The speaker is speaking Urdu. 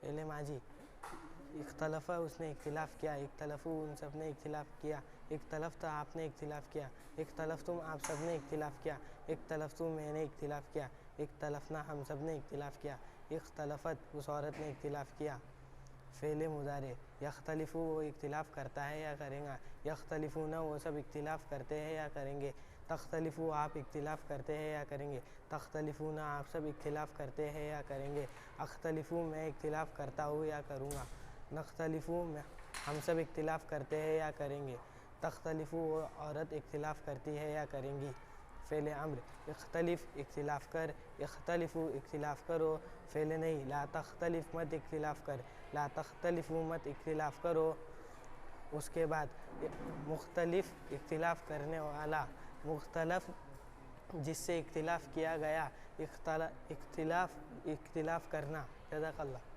فعل ماضی اختلفہ اس نے اختلاف کیا، اختلفو ان سب نے اختلاف کیا، اختلفت آپ نے اختلاف کیا، اختلفتم آپ سب نے اختلاف کیا، اختلفتو میں نے اختلاف کیا، اختلفنا ہم سب نے اختلاف کیا، اختلفت اس عورت نے اختلاف کیا۔ فعل مضارع یختلفو وہ اختلاف کرتا ہے یا کرے گا، یختلفون وہ سب اختلاف کرتے ہیں یا کریں گے، تختلفو آپ اختلاف کرتے ہیں یا کریں گے، تختلفون آپ سب اختلاف کرتے ہیں یا کریں گے، اختلفو میں اختلاف کرتا ہوں یا کروں گا، نختلفو میں ہم سب اختلاف کرتے ہیں یا کریں گے، تختلفو وہ عورت اختلاف کرتی ہے یا کریں گی۔ فعل امر اختلف اختلاف کر، اختلفو اختلاف کرو، فعل نہیں لا تختلف مت اختلاف کر، لا تختلفو مت اختلاف کرو۔ اس کے بعد مختلف اختلاف کرنے والا، مختلف جس سے اختلاف کیا گیا، اختلاف کرنا۔ جزاک اللہ۔